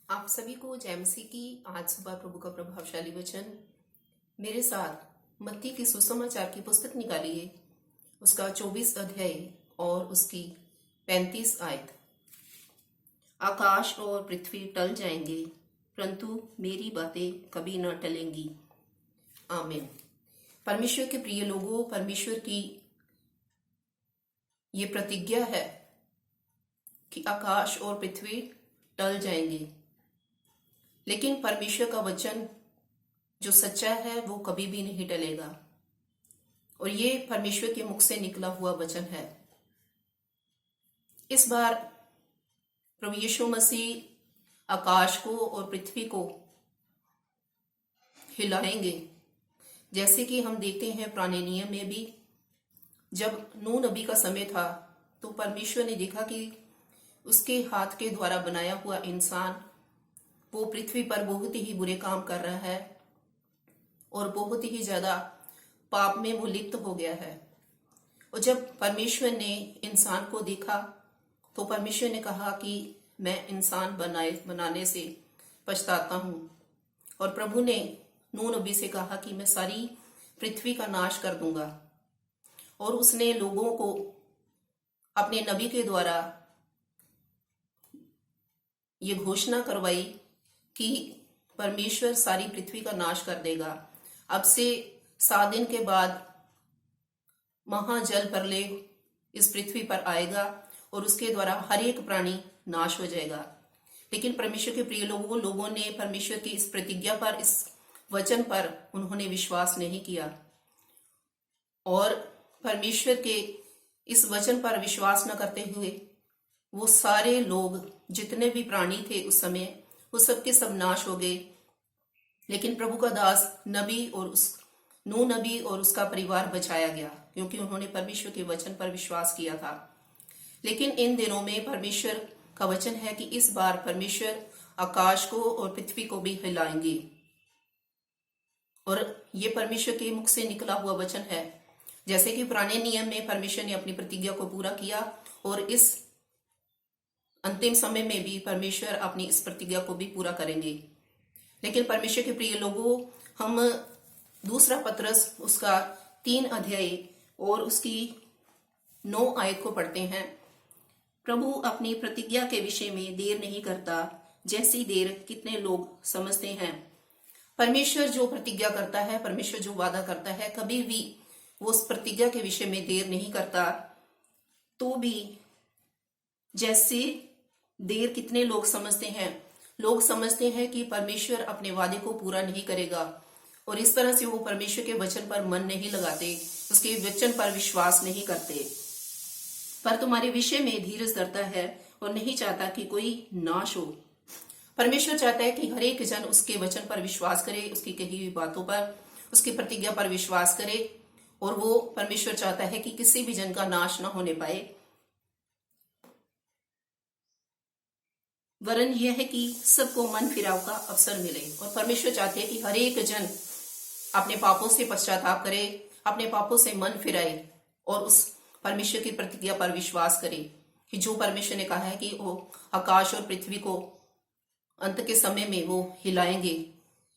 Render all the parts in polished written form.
आप सभी को जय मसीह की। आज सुबह प्रभु का प्रभावशाली वचन मेरे साथ मत्ती की सुसमाचार की पुस्तक निकालिए, उसका 24 अध्याय और उसकी 35 आयत। आकाश और पृथ्वी टल जाएंगे परंतु मेरी बातें कभी न टलेंगी। आमीन। परमेश्वर के प्रिय लोगों, परमेश्वर की ये प्रतिज्ञा है कि आकाश और पृथ्वी टल जाएंगे, लेकिन परमेश्वर का वचन जो सच्चा है वो कभी भी नहीं टलेगा। और ये परमेश्वर के मुख से निकला हुआ वचन है। इस बार प्रभु यीशु मसीह आकाश को और पृथ्वी को हिलाएंगे। जैसे कि हम देखते हैं पुराने नियम में भी, जब नूह नबी का समय था तो परमेश्वर ने देखा कि उसके हाथ के द्वारा बनाया हुआ इंसान वो पृथ्वी पर बहुत ही बुरे काम कर रहा है और बहुत ही ज्यादा पाप में वो लिप्त हो गया है। और जब परमेश्वर ने इंसान को देखा तो परमेश्वर ने कहा कि मैं इंसान बनाने से पछताता हूं। और प्रभु ने नूह नबी से कहा कि मैं सारी पृथ्वी का नाश कर दूंगा। और उसने लोगों को अपने नबी के द्वारा ये घोषणा करवाई कि परमेश्वर सारी पृथ्वी का नाश कर देगा। अब से 7 दिन के बाद महाजल प्रलय इस पृथ्वी पर आएगा और उसके द्वारा हर एक प्राणी नाश हो जाएगा। लेकिन परमेश्वर के प्रिय लोगों ने परमेश्वर की इस प्रतिज्ञा पर, इस वचन पर उन्होंने विश्वास नहीं किया। और परमेश्वर के इस वचन पर विश्वास न करते हुए वो सारे लोग, जितने भी प्राणी थे उस समय, वो सबके सब नाश हो गए। लेकिन प्रभु का दास नबी और नूह नबी और उसका परिवार बचाया गया, क्योंकि उन्होंने परमेश्वर के वचन पर विश्वास किया था। लेकिन इन दिनों में परमेश्वर का वचन है कि इस बार परमेश्वर आकाश को और पृथ्वी को भी हिलाएंगे। और ये परमेश्वर के मुख से निकला हुआ वचन है। जैसे कि पुराने नियम में परमेश्वर ने अपनी प्रतिज्ञा को पूरा किया, और इस अंतिम समय में भी परमेश्वर अपनी इस प्रतिज्ञा को भी पूरा करेंगे। लेकिन परमेश्वर के प्रिय लोगों, हम दूसरा पत्रस उसका 3 अध्याय और उसकी 9 आयत को पढ़ते हैं। प्रभु अपनी प्रतिज्ञा के विषय में देर नहीं करता, जैसी देर कितने लोग समझते हैं। परमेश्वर जो प्रतिज्ञा करता है, परमेश्वर जो वादा करता है, कभी भी वो उस प्रतिज्ञा के विषय में देर नहीं करता। तो भी जैसे देर कितने लोग समझते हैं, लोग समझते हैं कि परमेश्वर अपने वादे को पूरा नहीं करेगा, और इस तरह से वो परमेश्वर के वचन पर मन नहीं लगाते, उसके वचन पर विश्वास नहीं करते। पर तुम्हारे विषय में धीरज धरता है और नहीं चाहता कि कोई नाश हो। परमेश्वर चाहता है कि हर एक जन उसके वचन पर विश्वास करे, उसकी कही हुई बातों पर, उसकी प्रतिज्ञा पर विश्वास करे। और वो परमेश्वर चाहता है कि किसी भी जन का नाश ना होने पाए, वरन यह है कि सबको मन फिराव का अवसर मिले। और परमेश्वर चाहते हैं कि हर एक जन अपने पापों से पश्चाताप करे, अपने पापों से मन फिराए और उस परमेश्वर की प्रतिज्ञा पर विश्वास करे कि जो परमेश्वर ने कहा है कि वो आकाश और पृथ्वी को अंत के समय में वो हिलाएंगे।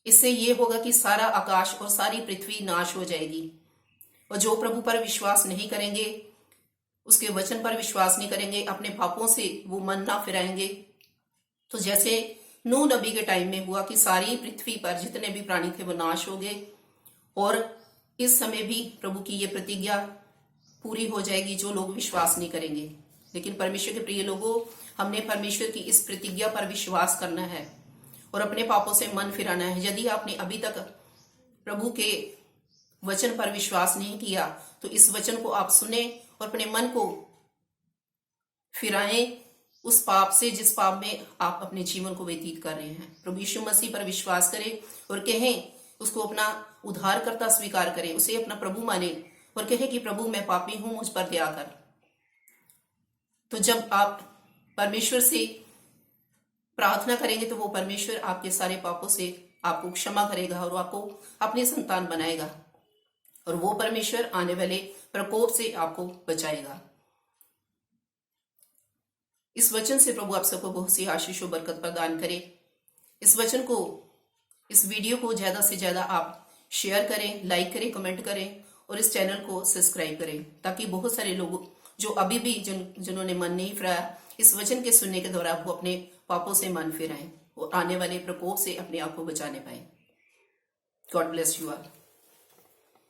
इससे ये होगा कि सारा आकाश और सारी पृथ्वी नाश हो जाएगी। और जो प्रभु पर विश्वास नहीं करेंगे, उसके वचन पर विश्वास नहीं करेंगे, अपने पापों से वो मन ना फिराएंगे, तो जैसे नूह नबी के टाइम में हुआ कि सारी पृथ्वी पर जितने भी प्राणी थे वो नाश हो गए। और इस समय भी प्रभु की ये प्रतिज्ञा पूरी हो जाएगी जो लोग विश्वास नहीं करेंगे। लेकिन परमेश्वर के प्रिय लोगों, हमने परमेश्वर की इस प्रतिज्ञा पर विश्वास करना है और अपने पापों से मन फिराना है। यदि आपने अभी तक प्रभु के वचन पर विश्वास नहीं किया तो इस वचन को आप सुने और अपने मन को फिराएं उस पाप से जिस पाप में आप अपने जीवन को व्यतीत कर रहे हैं। प्रभु यीशु मसीह पर विश्वास करें और कहें, उसको अपना उद्धारकर्ता स्वीकार करें, उसे अपना प्रभु माने और कहें कि प्रभु मैं पापी हूं, मुझ पर दया कर। तो जब आप परमेश्वर से प्रार्थना करेंगे तो वो परमेश्वर आपके सारे पापों से आपको क्षमा करेगा और आपको अपनी संतान बनाएगा, और वो परमेश्वर आने वाले प्रकोप से आपको बचाएगा। इस वचन से प्रभु आप सबको बहुत सी आशीष और बरकत प्रदान करे। इस वचन को, इस वीडियो को ज़्यादा से ज़्यादा आप शेयर करें, लाइक करें, कमेंट करें और इस चैनल को सब्सक्राइब करें, ताकि बहुत सारे लोग जो अभी भी जिन्होंने मन नहीं फिराया, इस वचन के सुनने के द्वारा वो अपने पापों से मन फिराएं और आने वाले प्रकोप से अपने आप को बचाने पाए। God bless you all.